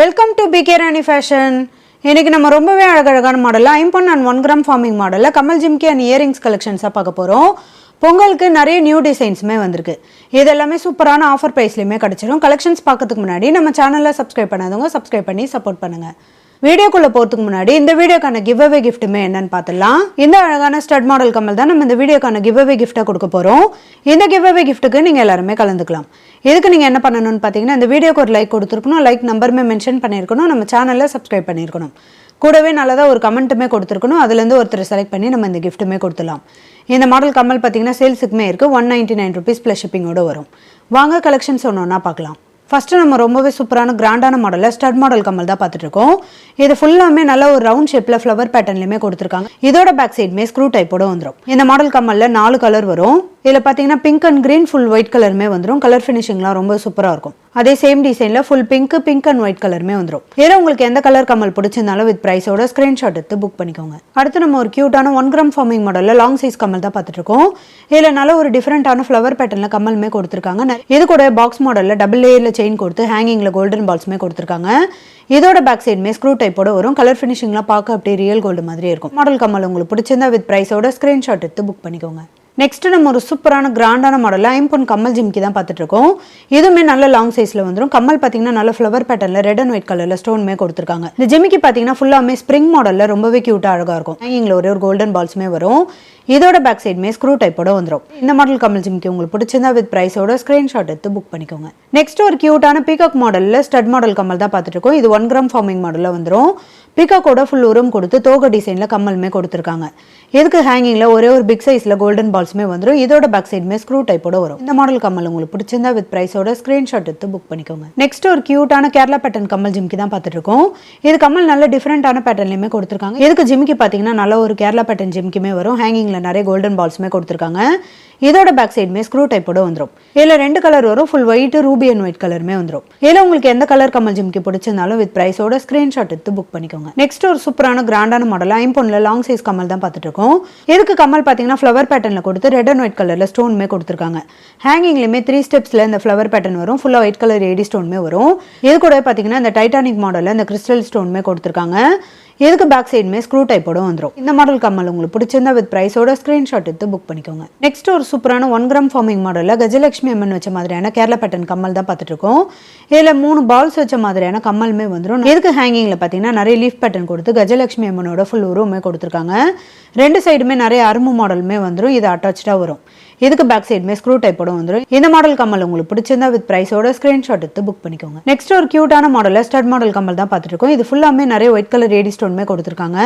Welcome to PK Rani fashion. இன்னைக்கு நம்ம ரொம்பவே அழகழகான மாடலில் ஐம்பொன் அண்ட் 1 கிராம் ஃபார்மிங் மாடலில் கமல் ஜிம்கி அண்ட் இயரிங்ஸ் கலெக்ஷன்ஸாக பார்க்க போகிறோம். பொங்கலுக்கு நிறைய நியூ டிசைன்ஸுமே வந்திருக்கு. இது எல்லாமே சூப்பரான ஆஃபர் ப்ரைஸ்லையுமே கிடச்சிடும். கலெக்ஷன்ஸ் பார்க்கறதுக்கு முன்னாடி நம்ம சேனலில் சப்ஸ்கிரைப் பண்ணாதவங்க சப்ஸ்கிரைப் பண்ணி சப்போர்ட் பண்ணுங்கள். வீடியோக்குள்ளே போகிறதுக்கு முன்னாடி இந்த வீடியோக்கான கிவ் அவே கிஃப்ட்டுமே என்னன்னு பார்த்துடலாம். இந்த அழகான ஸ்டட் மாடல் கமல் தான் நம்ம இந்த வீடியோக்கான கிவ் அவே கிஃப்ட்டாக கொடுக்க போகிறோம். இந்த கிவ் அவே கிஃப்ட்டுக்கு நீங்கள் எல்லாருமே கலந்துக்கலாம். இதுக்கு நீங்கள் என்ன பண்ணணும்னு பார்த்தீங்கன்னா, இந்த வீடியோக்கு ஒரு லைக் கொடுத்துருக்கணும், லைக் நம்பருமே மென்ஷன் பண்ணியிருக்கணும், நம்ம சேனலில் சப்ஸ்கிரைப் பண்ணியிருக்கணும், கூடவே நல்லதாக ஒரு கமெண்ட்டுமே கொடுத்துருக்கணும். அதுலேருந்து ஒருத்தர் செலக்ட் பண்ணி நம்ம இந்த கிஃப்ட்டுமே கொடுத்துலாம். இந்த மாடல் கமல் பார்த்தீங்கன்னா சேல்ஸுக்குமே இருக்குது. 199 rupees ப்ளஸ் ஷிப்பிங்கோடு வரும். வாங்க கலெக்ஷன்ஸ் ஒன்று பார்க்கலாம். ஃபஸ்ட்டு நம்ம ரொம்பவே சூப்பரான கிராண்டான மாடலில் ஸ்டட் மாடல் கமல் தான் பார்த்துட்டு இருக்கோம். இது ஃபுல்லாமே நல்ல ஒரு ரவுண்ட் ஷேப்பில் ஃப்ளவர் பேட்டர்ன்லையுமே கொடுத்துருக்காங்க. இதோட பேக் சைடுமே ஸ்க்ரூ டைப்போட வந்துடும். இந்த மாடல் கமலில் 4 கலர் வரும். இதில் பார்த்தீங்கன்னா pink and green full white கலருமே வந்துடும். கலர் ஃபினிஷிங்லாம் ரொம்ப சூப்பராக இருக்கும். அதே சேம் டிசைனில் ஃபுல் பிங்க் அண்ட் ஒயிட் கலருமே வந்துடும். இதில் உங்களுக்கு எந்த கலர் கமல் பிடிச்சிருந்தாலும் வித் ப்ரைஸோட ஸ்க்ரீன்ஷாட் எடுத்து புக் பண்ணிக்கோங்க. அடுத்து நம்ம ஒரு க்யூட்டான 1 கிராம் ஃபார்மிங் மாடலில் லாங் சைஸ் கமல் தான் பார்த்துட்டு இருக்கோம். இதில் நல்ல ஒரு டிஃப்ரெண்டான ஃப்ளவர் பேட்டர்னில் கமலுமே கொடுத்துருக்காங்க. இது கூட பாக்ஸ் மாடலில் டபுள் லேயரில் செயின் கொடுத்து ஹேங்கிங்கில் கோல்டன் பால்ஸுமே கொடுத்துருக்காங்க. இதோட பேக் சைடுமே ஸ்க்ரூ டைப்போட வரும். கலர் ஃபினிஷிங்லாம் பார்க்க அப்படியே ரியல் கோல்டு மாதிரி இருக்கும். மாடல் கமல் உங்களுக்கு பிடிச்சிருந்தா வித் ப்ரைஸோட ஸ்க்ரீன்ஷாட் எடுத்து புக் பண்ணிக்கோங்க. நெக்ஸ்ட் நம்ம ஒரு சூப்பரான கிராண்டான மாடலில் ஐம்பொன் கமல் ஜிம்கி தான் பார்த்துட்டு இருக்கோம். இதுவுமே நல்ல லாங் சைஸில் வந்துடும். கமல் பார்த்தீங்கன்னா நல்ல ஃப்ளவர் பேட்டர்னில் ரெட் அண்ட் ஒயிட் கலரில் ஸ்டோன்மே கொடுத்துருக்காங்க. இந்த ஜிமிக்கி பார்த்தீங்கன்னா ஃபுல்லாமே ஸ்ப்ரிங் மாடலில் ரொம்பவே க்யூட்டாக அழகாக இருக்கும். ஹேங்கிங்கில் ஒரே ஒரு கோல்டன் பால்ஸுமே வரும். இதோட பேக் சைடுமே ஸ்க்ரூ டைப்போட வந்துடும். இந்த மாடல் கமல் ஜிம்கி உங்களுக்கு பிடிச்சிருந்தா வித் ப்ரைஸோட ஸ்க்ரீன்ஷாட் எடுத்து புக் பண்ணிக்கோங்க. நெக்ஸ்ட் ஒரு க்யூட்டான பீகாக் மாடலில் ஸ்டட் மாடல் கமல் தான் பார்த்துட்டு இருக்கோம். இது 1 கிராம் ஃபார்மிங் மாடலில் வந்துடும். பீகாக்கோட ஃபுல் உரம் கொடுத்து தோகை டிசைனில் கமலுமே கொடுத்துருக்காங்க. இதுக்கு ஹேங்கிங்கில் ஒரே ஒரு பிக் சைஸில் கோல்டன் பால்ஸுமே வந்துடும். இதோட பேக் சைடுமே ஸ்க்ரூ டைப்போட வரும். இந்த மாடல் கமல் உங்களுக்கு பிடிச்சிருந்தா வித் ப்ரைஸோட ஸ்க்ரீன்ஷாட் எடுத்து புக் பண்ணிக்கோங்க. நெக்ஸ்ட் ஒரு க்யூட்டான கேரளா பேட்டர்ன் கமல் ஜிம்கி தான் பார்த்துட்டு இருக்கோம். இது கமல் நல்ல டிஃப்ரெண்டான பேட்டர்ன்லையுமே கொடுத்துருக்காங்க. இதுக்கு ஜிம்கி பார்த்தீங்கன்னா நல்ல ஒரு கேரளா பேட்டர்ன் ஜிம்கிமே வரும். ஹேங்கிங்கில் நிறைய கோல்டன் பால்ஸுமே கொடுத்துருக்காங்க. இதோட பேக் சைடுமே ஸ்க்ரூ டைப்போட வந்துடும். இதில் 2 கலர் வரும். Full white ruby and white கலருமே வந்துடும். இதில் உங்களுக்கு எந்த கலர் கமல் ஜிம்கி பிடிச்சிருந்தாலும் வித் ப்ரைஸோட ஸ்க்ரீன்ஷாட் எடுத்து புக் பண்ணிக்கோங்க. நெக்ஸ்ட் ஒரு சூப்பரான கிராண்டான மாடல் ஐம்பொன்ல லாங் சைஸ் கமல் தான் பார்த்துட்டு இருக்கோம். இதுக்கு கமல் பார்த்தீங்கன்னா ஃப்ளவர் பேட்டர்னில் கொடுத்து ரெட் அண்ட் ஒயிட் கலரில் ஸ்டோன்மே கொடுத்துருக்காங்க. ஹேங்கிங்லேயுமே 3 ஸ்டெப்ஸில் இந்த ஃப்ளவர் பேட்டர்ன் வரும். ஃபுல்லாக ஒயிட் கலர் ஏடி ஸ்டோன்மே வரும். இது கூட பார்த்தீங்கன்னா இந்த டைட்டானிக் மாடலில் இந்த கிறிஸ்டல் ஸ்டோன்மே கொடுத்துருக்காங்க. இதுக்கு பேக் சைடுமே ஸ்க்ரூ டைப்போட வந்துடும். இந்த மாடல் கமல் உங்களுக்கு பிடிச்சிருந்தா வித் ப்ரைஸோட ஸ்க்ரீன்ஷாட் எடுத்து புக் பண்ணிக்கோங்க. நெக்ஸ்ட் ஒரு சூப்பரான 1 கிராம் ஃபார்மிங் மாடலில் கஜலட்சுமி அம்மன் வச்ச மாதிரியான கேரளா பேட்டர்ன் கமல் தான் பார்த்துட்டு இருக்கோம். இதில் 3 பால்ஸ் வச்ச மாதிரியான கமலுமே வந்துடும். இதுக்கு ஹேங்கிங்கில் பார்த்தீங்கன்னா நிறைய லீஃப் பேட்டர்ன் கொடுத்து கஜலட்சுமி அம்மனோட ஃபுல் உருவமே கொடுத்துருக்காங்க. 2 சைடுமே நிறைய அரும்பு மாடலுமே வந்துடும். இது அட்டாச்சாக வரும். இதுக்கு பேக் சைடுமே ஸ்க்ரூ டைப்போட வந்துடும். இந்த மாடல் கமல் உங்களுக்கு பிடிச்சிருந்தா வித் ப்ரைஸோட ஸ்க்ரீன்ஷாட் எடுத்து புக் பண்ணிக்கோங்க. நெக்ஸ்ட் ஒரு க்யூட்டான மாடலில் ஸ்டட் மாடல் கமல் தான் பார்த்துட்டு இருக்கோம். இது ஃபுல்லாமே நிறைய ஒயிட் கலர் ஏடி ஸ்டோன்மே கொடுத்துருக்காங்க.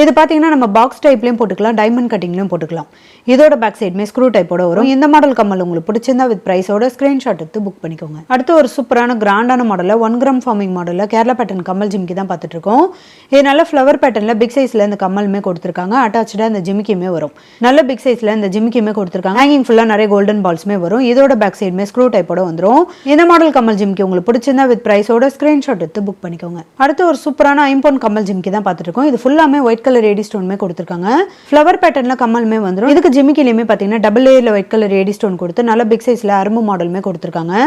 இது பார்த்தீங்கன்னா நம்ம பாக்ஸ் டைப்லையும் போட்டுக்கலாம், டைமண்ட் கட்டிங்லையும் போட்டுக்கலாம். இதோட பேக் சைடுமே ஸ்க்ரூ டைப்போட வரும். இந்த மாடல் கமல் உங்களுக்கு பிடிச்சிருந்தா வித் ப்ரைஸோட ஸ்க்ரீன்ஷாட் எடுத்து புக் பண்ணிக்கோங்க. அடுத்து ஒரு சூப்பரான கிராண்டான மாடலில் 1 கிராம் ஃபார்மிங் மாடலில் கேரளா பேட்டர்ன் கமல் ஜிம்கி தான் பார்த்துட்டு இருக்கோம். இது நல்ல ஃப்ளவர் பேட்டர்னில் பிக் சைஸில் இந்த கமலுமே கொடுத்துருக்காங்க. அட்டாச்சாக இந்த ஜிமிக்கியுமே வரும். நல்ல பிக் சைஸில் இந்த ஜிமிக்கியுமே கொடுத்துருக்காங்க. ஹேங்கிங் ஃபுல்லாக நிறைய கோல்டன் பால்ஸுமே வரும். இதோட பேக் சைடுமே ஸ்க்ரூ டைப்போட வந்துடும். இந்த மாடல் கமல் ஜிம்கி உங்களுக்கு பிடிச்சிருந்தா வித் ப்ரைஸோட ஸ்க்ரீன்ஷாட் எடுத்து புக் பண்ணிக்கோங்க. அடுத்து ஒரு சூப்பரான ஐம்பொன் கமல் ஜிம்கி தான் பார்த்துட்டு இருக்கோம். இது ஃபுல்லாமே ஒயிட் கலர் ஏடி ஸ்டோன்மே கொடுத்துருக்காங்க. ஃப்ளவர் பேட்டர்னில் கமலுமே வந்துடும். இதுக்கு ஜிமிக்கிலையுமே பார்த்தீங்கன்னா டபுள் லேயரில் ஒயிட் கலர் ஏடி ஸ்டோன் கொடுத்து நல்ல பிக் சைஸில் அரும்பு மாடலுமே கொடுத்துருக்காங்க.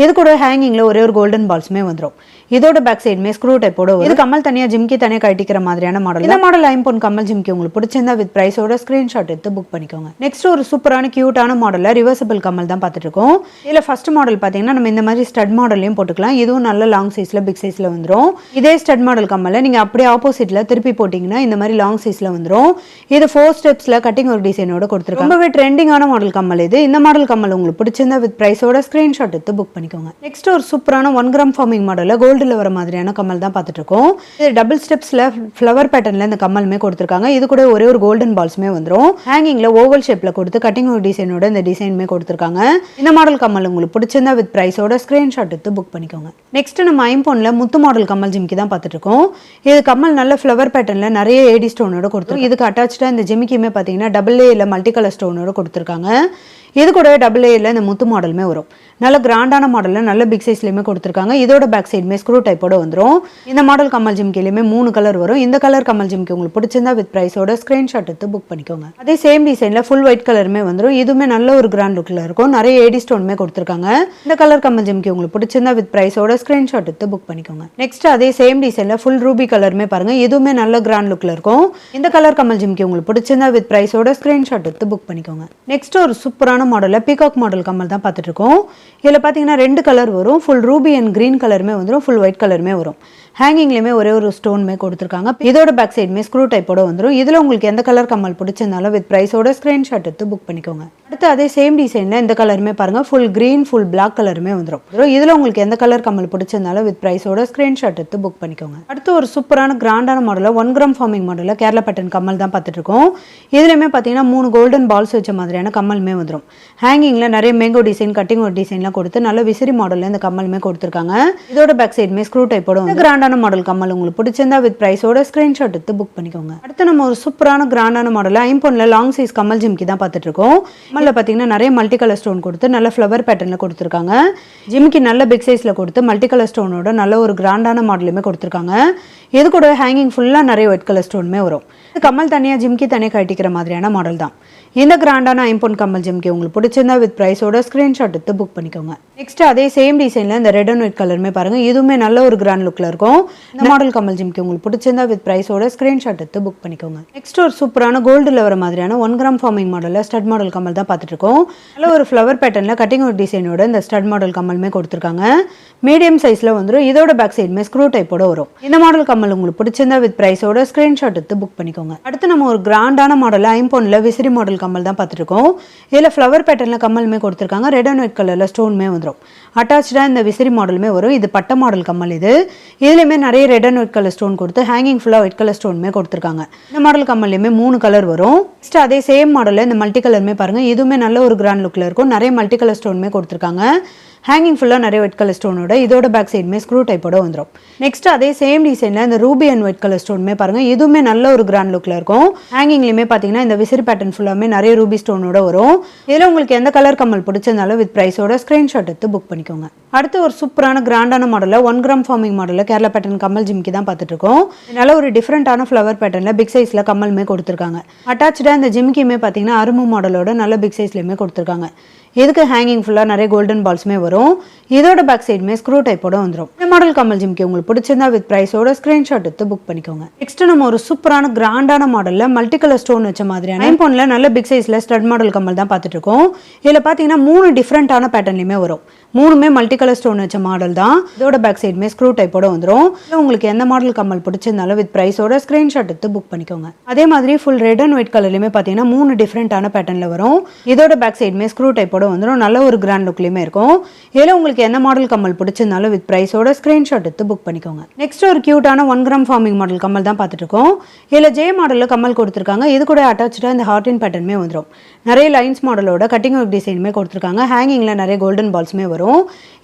இது கூட ஹேங்கிங்கில் ஒரே ஒரு கோல்டன் பால்ஸுமே வந்துடும். இதோட பேக் சைடுமே ஸ்க்ரூ டைப்போட வரும். இது கமல் தனியாக ஜிம்கி தனியாக கட்டிக்கிற மாதிரியான மாடல். இந்த மாடல் ஐம்பொன் கமல் ஜிம்கி உங்களுக்கு பிடிச்சிருந்தா வித் ப்ரைஸோட ஸ்க்ரீன்ஷாட் எடுத்து புக் பண்ணிக்கோங்க. நெக்ஸ்ட் ஒரு சூப்பரான கியூட்டான மாடலில் ரிவர்சபிள் கமல் தான் பார்த்துட்டு இருக்கோம். இதில் ஃபர்ஸ்ட் மாடல் பார்த்தீங்கன்னா நம்ம இந்த மாதிரி ஸ்டட் மாடல்லையும் போட்டுக்கலாம். இதுவும் நல்ல லாங் சைஸில் பிக் சைஸில் வந்துடும். இதே ஸ்டட் மாடல் கமலில் நீங்கள் அப்படியே ஆப்போசிட்டில் திருப்பி போட்டிங்கன்னா இந்த மாதிரி லாங் சைஸில் வந்துடும். இது 4 ஸ்டெப்ஸில் கட்டிங் ஒரு டிசைனோட கொடுத்துருக்காங்க. ரொம்பவே ட்ரெண்டிங்கான மாடல் கமல் இது. இந்த மாடல் கமல் உங்களுக்கு பிடிச்சிருந்தா வித் ப்ரைஸோட ஸ்க்ரீன்ஷாட் எடுத்து புக் பண்ணிக்கோங்க. நெக்ஸ்ட் ஒரு சூப்பரான 1 கிராம் ஃபார்மிங் மாடலில் கோல்டில் வர மாதிரியான கமல் தான் பார்த்துட்டு இருக்கோம். இது டபுள் ஸ்டெப்ஸில் ஃப்ளவர் பேட்டர்னில் இந்த கமலுமே கொடுத்துருக்காங்க. இது கூட ஒரே ஒரு கோல்டன் பால்ஸுமே வந்துடும். ஹேங்கிங்கில் ஓவல் ஷேப்பில் கொடுத்து கட்டிங் ஒரு டிசைனோட இந்த டிசைனுமே கொடுத்துருக்காங்க. இந்த மாடல் கமல் உங்களுக்கு பிடிச்சிருந்தா வித் ப்ரைஸோட ஸ்க்ரீன்ஷாட் எடுத்து புக் பண்ணிக்கோங்க. நெக்ஸ்ட் நம்ம ஐம்பொன்ல முத்து மாடல் கமல் ஜிம்கி தான் பார்த்துட்டு இருக்கோம். இது கமல் நல்ல ஃப்ளவர் பேட்டர்னில் நிறைய ஏடி ஸ்டோனோட கொடுத்துருக்கோம். இதுக்கு அட்டாச்சாக இந்த ஜிமிக்கியுமே பார்த்தீங்கன்னா டபுள் லேயரில் மல்டி கலர் ஸ்டோனோட கொடுத்துருக்காங்க. இது கூட டபுள் லேயரில் இந்த முத்து மாடலுமே வரும். நல்ல கிராண்டான மாடலில் நல்ல பிக் சைஸ்லையுமே கொடுத்துருக்காங்க. இதோட பேக் சைடுமே ஸ்க்ரூ டைப்போட வந்துடும். இந்த மாடல் கமல் ஜிம்கிலையுமே 3 கலர் வரும். இந்த கலர் கமல் ஜிம்கி உங்களுக்கு பிடிச்சிருந்தா வித் ப்ரைஸோட ஸ்க்ரீன்ஷாட் எடுத்து புக் பண்ணிக்கோங்க. அதே சேம் டிசைனில் ஃபுல் ஒயிட் கலருமே வந்துடும். இதுவுமே நல்ல ஒரு கிராண்ட் லுக்கில் இருக்கும். நிறைய ஏடி ஸ்டோனுமே கொடுத்துருக்காங்க. இந்த கலர் கமல் ஜிம்கி உங்களுக்கு பிடிச்சிருந்தா வித் ப்ரைஸோட ஸ்க்ரீன்ஷாட் எடுத்து புக் பண்ணிக்கோங்க. நெக்ஸ்ட் அதே சேம் டிசைனில் ஃபுல் ரூபி கலருமே பாருங்க. இதுவுமே நல்ல கிராண்ட் லுக்கில் இருக்கும். இந்த கலர் கமல் ஜிம்கி உங்களுக்கு பிடிச்சிருந்தா வித் ப்ரைஸோட ஸ்க்ரீன்ஷாட் எடுத்து புக் பண்ணிக்கோங்க. நெக்ஸ்ட் ஒரு சூப்பரான மாடலில் பீகாக் மாடல் கமல் தான் பார்த்துட்டு இருக்கோம். இதில் பார்த்தீங்கன்னா 2 கலர் வரும். ஃபுல் ரூபி அண்ட் கிரீன் கலருமே வந்துடும். ஃபுல் ஒயிட் கலருமே வரும். ஹேங்கிங்லேயுமே ஒரே ஒரு ஸ்டோனுமே கொடுத்துருக்காங்க. இதோட பேக் சைடுமே ஸ்க்ரூ டைப்போட வந்துடும். இதில் உங்களுக்கு எந்த கலர் கம்மல் பிடிச்சிருந்தாலும் வித் ப்ரைஸோட ஸ்க்ரீன்ஷாட் எடுத்து புக் பண்ணிக்கோங்க. அடுத்து அதே சேம் டிசைனில் இந்த கலருமே பாருங்கள். ஃபுல் கிரீன் ஃபுல் பிளாக் கலருமே வந்துடும். இதில் உங்களுக்கு எந்த கலர் கம்மல் பிடிச்சிருந்தாலும் வித் ப்ரைஸோட ஸ்க்ரீன்ஷாட் எடுத்து புக் பண்ணிக்கோங்க. அடுத்து ஒரு சூப்பரான கிராண்டான மாடலில் 1 கிராம் ஃபார்மிங் மாடலில் கேரளா பேட்டர்ன் கம்மல் தான் பார்த்துட்டு இருக்கோம். இதுலையுமே பார்த்தீங்கன்னா 3 கோல்டன் பால்ஸ் வச்ச மாதிரியான கம்மலுமே வந்துடும். ஹேங்கிங்கில் நிறைய மேங்கோ டிசைன் கட்டிங் ஒரு டிசைன்லாம் கொடுத்து நல்ல விசிறி மாடலில் இந்த கம்மலுமே கொடுத்துருக்காங்க. இதோட பேக் சைடுமே ஸ்க்ரூ டைப்போட கிராண்டான மாடல் கம்மல் உங்களுக்கு பிடிச்சிருந்தா வித் ப்ரைஸோட ஸ்க்ரீன்ஷாட் எடுத்து புக் பண்ணிக்கோங்க. அடுத்து நம்ம ஒரு சூப்பரான கிராண்டான மாடலில் ஐம்பொன்ல லாங் சைஸ் கம்மல் ஜிம்கி தான் பார்த்துட்டு இருக்கோம். கம்மலில் பார்த்தீங்கன்னா நிறைய மல்டி கலர் ஸ்டோன் கொடுத்து நல்ல ஃப்ளவர் பேட்டர்னில் கொடுத்துருக்காங்க. ஜிம்கி நல்ல பிக் சைஸில் கொடுத்து மல்டி கலர் ஸ்டோனோட நல்ல ஒரு கிராண்டான மாடலுமே கொடுத்துருக்காங்க. இது கூட ஹேங்கிங் ஃபுல்லாக நிறைய ஒயிட் கலர் ஸ்டோனுமே வரும். கம்மல் தனியாக ஜிம்கி தனியாக கட்டிக்கிற மாதிரியான மாடல் தான். இந்த கிராண்டான ஐம்பொன் கம்மல் ஜிம்கி உங்களுக்கு பிடிச்சிருந்தா வித் ப்ரைஸோட ஸ்க்ரீன்ஷாட் எடுத்து புக் பண்ணிக்கோங்க. நெக்ஸ்ட் அதே சேம் டிசைனில் இந்த ரெட் அண்ட் ஒயிட் கலருமே பாருங்க. இதுவுமே நல்ல ஒரு கிராண்ட் லுக்கில் இருக்கும். இந்த மாடல் கம்மல் ஜிம்கி உங்களுக்கு பிடிச்சிருந்தா வித் ப்ரைஸோட ஸ்க்ரீன்ஷாட் எடுத்து புக் பண்ணிக்கோங்க. நெக்ஸ்ட் ஒரு சூப்பரான கோல்டில் வர மாதிரியான 1 கிராம் ஃபார்மிங் மாடலில் ஸ்டட் மாடல் கம்மல் தான் பார்த்துட்டு இருக்கோம். நல்ல ஒரு ஃப்ளவர் பேட்டர்னில் கட்டிங் ஒரு டிசைனோட இந்த ஸ்டட் மாடல் கம்மலுமே கொடுத்துருக்காங்க. மீடியம் சைஸில் வந்துடும். இதோட பேக் சைடுமே ஸ்க்ரூ டைப்போட வரும். இந்த மாடல் கம்மல் உங்களுக்கு பிடிச்சிருந்தா வித் ப்ரைஸோட ஸ்க்ரீன்ஷாட் எடுத்து புக் பண்ணிக்கோங்க. அடுத்து நம்ம ஒரு கிராண்டான மாடலில் ஐம்பொன்ல விசிறி மாடல் கம்மல் தான் பார்த்துட்டு இருக்கோம். இதில் ஃப்ளவர் பேட்டர்னில் கம்மலுமே கொடுத்துருக்காங்க. ரெட் அண்ட் ஒயிட் கலரில் ஸ்டோனுமே வந்துடும். அட்டாச்சாக இந்த விசிறி மாடலுமே வரும். இது பட்ட மாடல் கம்மல். இதுலையுமே நிறைய red and white colour stone கொடுத்து ஹேங்கிங் ஃபுல்லாக ஒயிட் கலர் ஸ்டோனுமே கொடுத்துருக்காங்க. இந்த மாடல் கம்மல்லையுமே 3 கலர் வரும். நெக்ஸ்ட் அதே சேம் மாடலில் இந்த மல்டி கலருமே பாருங்கள். இதுவுமே நல்ல ஒரு கிராண்ட் லுக்கில் இருக்கும். நிறைய மல்டி கலர் ஸ்டோனுமே கொடுத்துருக்காங்க. ஹேங்கிங் ஃபுல்லாக நிறைய ஒயிட் கலர் ஸ்டோனோட இதோட பேக் சைடுமே ஸ்க்ரூ டைப்போட வந்துடும். நெக்ஸ்ட் அதே சேம் டிசைனில் இந்த ரூபி அண்ட் ஒயிட் கலர் ஸ்டோனுமே பாருங்கள். இதுவுமே நல்ல ஒரு கிராண்ட் லுக்கில் இருக்கும். ஹேங்கிங்லையுமே பார்த்தீங்கன்னா இந்த விசிறி பேட்டர்ன் ஃபுல்லாமே நிறைய ரூபி ஸ்டோனோட வரும். இதில் உங்களுக்கு எந்த கலர் கம்மல் பிடிச்சிருந்தாலும் வித் ப்ரைஸோட ஸ்க்ரீன்ஷாட் எடுத்து புக் பண்ணிக்கோங்க. அடுத்து ஒரு சூப்பரான கிராண்டான மாடலில் 1 கிராம் ஃபார்மிங் மாடலில் கேரளா பேட்டர்ன் கம்மல் ஜிம்கி தான் பார்த்துட்டு இருக்கோம். நல்ல ஒரு டிஃப்ரெண்டான ஃப்ளவர் பேட்டர்னில் பிக் சைஸில் கம்மலுமே கொடுத்துருக்காங்க. அட்டாச்சாக இந்த ஜிம்கியுமே பார்த்தீங்கன்னா அரும்பு மாடலோட நல்ல பிக் சைஸ்லையுமே கொடுத்துருக்காங்க. இதுக்கு ஹேங்கிங் ஃபுல்லாக நிறைய கோல்டன் பால்ஸுமே வரும். இதோட பேக் சைடுமே ஸ்க்ரூ டைப்போட வந்துடும். இந்த மாடல் கம்மல் ஜிம்கி உங்களுக்கு பிடிச்சிருந்தா வித் ப்ரைஸோட ஸ்க்ரீன்ஷாட் எடுத்து புக் பண்ணிக்கோங்க. நெக்ஸ்ட் நம்ம ஒரு சூப்பரான கிராண்டான மாடலில் மல்டி கலர் ஸ்டோன் வச்ச மாதிரியான ஐம்பொன்ல நல்ல பிக் சைஸில் ஸ்டட் மாடல் கம்மல் தான் பார்த்துட்டு இருக்கோம். இதில் பார்த்தீங்கன்னா 3 டிஃப்ரெண்டான பேட்டர்ன்லையுமே வரும். 3மே மல்டி கலர் ஸ்டோன் வச்ச மாடல் தான். இதோட பேக் சைடுமே ஸ்க்ரூ டைப்போட வந்துடும். உங்களுக்கு எந்த மாடல் கம்மல் பிடிச்சிருந்தாலும் வித் ப்ரைஸோட ஸ்க்ரீன்ஷாட் எடுத்து புக் பண்ணிக்கோங்க. அதே மாதிரி ஃபுல் ரெட் அண்ட் ஒயிட் கலர்லையுமே பார்த்தீங்கன்னா 3 டிஃப்ரெண்டான பேட்டர்னில் வரும். இதோட பேக் சைடுமே ஸ்க்ரூ டைப்போட வந்துடும். நல்ல ஒரு கிராண்ட் லுக்லையுமே இருக்கும். இதில் உங்களுக்கு எந்த மாடல் கம்மல் பிடிச்சிருந்தாலும் வித் ப்ரைஸோட ஸ்க்ரீன்ஷாட் எடுத்து புக் பண்ணிக்கோங்க. நெக்ஸ்ட் ஒரு கியூட்டான 1 கிராம் ஃபார்மிங் மாடல் கம்மல் தான் பார்த்துட்டு இருக்கோம். இதில் ஜே மாடலில் கம்மல் கொடுத்துருக்காங்க. இது கூட அட்டாச்சாக இந்த ஹார்டின் பேட்டர்னுமே வந்துடும். நிறைய லைன்ஸ் மாடலோட கட்டிங் ஒர்க் டிசைனுமே கொடுத்துருக்காங்க. ஹேங்கிங்கில் நிறைய கோல்டன் பால்ஸுமே வரும்.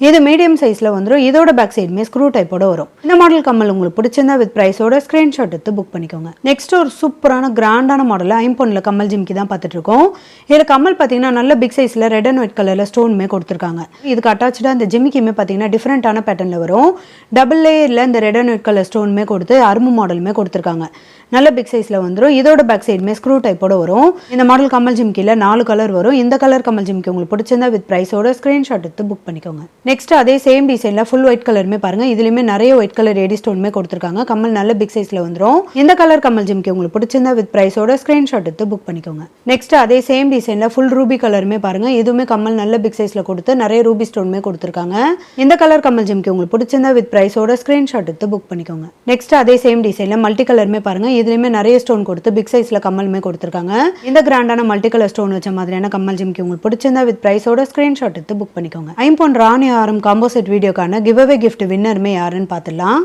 இது மீடியம் சைஸில் வந்துடும். இதோட பேக் சைடுமே ஸ்க்ரூ டைப்போட வரும். இந்த மாடல் கம்மல் உங்களுக்கு பிடிச்சிருந்தா வித் ப்ரைஸோட ஸ்க்ரீன்ஷாட் எடுத்து புக் பண்ணிக்கோங்க. நெக்ஸ்ட் ஒரு சூப்பரான கிராண்டான மாடலில் ஐம்பொன்ல கம்மல் ஜிம்கி தான் பார்த்துட்டு இருக்கோம். இதில் கம்மல் பார்த்தீங்கன்னா நல்ல பிக் சைஸில் ரெட் அண்ட் ஒயிட் கலரில் ஸ்டோனுமே கொடுத்துருக்காங்க. இதுக்கு அட்டாச்சாக இந்த ஜிம்கியுமே பார்த்தீங்கன்னா டிஃப்ரெண்டான பேட்டர்னில் வரும். டபுள் லேயரில் இந்த ரெட் அண்ட் ஒயிட் கலர் ஸ்டோனுமே கொடுத்து அரும்பு மாடலுமே கொடுத்துருக்காங்க. நல்ல பிக் சைஸில் வந்துடும். இதோட பேக் சைடுமே ஸ்க்ரூ டைப்போட வரும். இந்த மாடல் கம்மல் ஜிம்கியில் 4 கலர் வரும். இந்த கலர் கம்மல் ஜிம்கி உங்களுக்கு பிடிச்சிருந்தா வித் ப்ரைஸோட ஸ்க்ரீன்ஷாட் எடுத்து புக் பண்ணிக்கோங்க. நெக்ஸ்ட் அதே சேம் டிசைனில் ஃபுல் ஒயிட் கலருமே பாருங்க. இதுலையுமே நிறைய ஒயிட் கலர் ஏடி ஸ்டோனுமே கொடுத்துருக்காங்க. கம்மல் நல்ல பிக் சைஸில் வந்துடும். இந்த கலர் கம்மல் ஜிம்கி உங்களுக்கு பிடிச்சிருந்தா வித் ப்ரைஸோட ஸ்க்ரீன்ஷாட் எடுத்து புக் பண்ணிக்கோங்க. நெக்ஸ்ட் அதே சேம் டிசைனில் ஃபுல் ரூபி கலருமே பாருங்க. இதுவுமே கம்மல் நல்ல பிக் சைஸில் கொடுத்து நிறைய ரூபி ஸ்டோனுமே கொடுத்துருக்காங்க. இந்த கலர் கம்மல் ஜிம்கி உங்களுக்கு பிடிச்சிருந்தா வித் ப்ரைஸோட ஸ்க்ரீன்ஷாட் எடுத்து புக் பண்ணிக்கோங்க. நெக்ஸ்ட் அதே சேம் டிசைனில் மல்டி கலருமே பாருங்க. இதுலையுமே நிறைய ஸ்டோன் கொடுத்து பிக் சைஸ்ல கம்மலுமே கொடுத்துருக்காங்க. இந்த கிராண்டான மல்டி கலர் ஸ்டோன் வச்ச மாதிரியான கம்மல் ஜிம்கி உங்களுக்கு பிடிச்சிருந்தா வித் ப்ரைஸோட ஸ்கிரீன்ஷாட் எடுத்து புக் பண்ணிக்கோங்க. ஐம்பொன் ராணி ஆரம் காம்போ செட் வீடியோக்கான கிவ் அவே கிஃப்ட் வின்னருமே யாருன்னு பார்த்துடலாம்.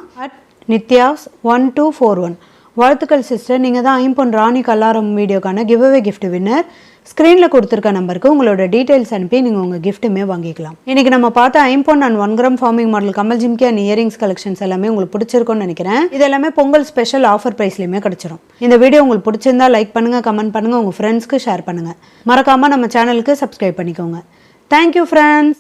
நித்யாஸ் 1241 வாழ்த்துக்கள் சிஸ்டர். நீங்கள் தான் ஐம்பொன் ராணி கல்லாரம் வீடியோக்கான கிவ் அவே கிஃப்ட் வின்னர். ஸ்க்ரீனில் கொடுத்துருக்க நம்பருக்கு உங்களோட டீட்டெயில்ஸ் அனுப்பி நீங்கள் உங்கள் கிஃப்ட்டுமே வாங்கிக்கலாம். இன்றைக்கி நம்ம பார்த்த ஐம்பொன் அண்ட் 1 கிராம் ஃபார்மிங் மாடல் கம்மல் ஜிம்கி அண்ட் இயரிங்ஸ் கலெக்ஷன்ஸ் எல்லாமே உங்களுக்கு பிடிச்சிருக்கும்னு நினைக்கிறேன். இது எல்லாமே பொங்கல் ஸ்பெஷல் ஆஃபர் ப்ரைஸ்லையுமே கிடச்சிரும். இந்த வீடியோ உங்களுக்கு பிடிச்சிருந்தா லைக் பண்ணுங்கள், கமெண்ட் பண்ணுங்கள், உங்கள் ஃப்ரெண்ட்ஸ்க்கு ஷேர் பண்ணுங்கள். மறக்காமல் நம்ம சேனலுக்கு சப்ஸ்கிரைப் பண்ணிக்கோங்க. Thank you friends.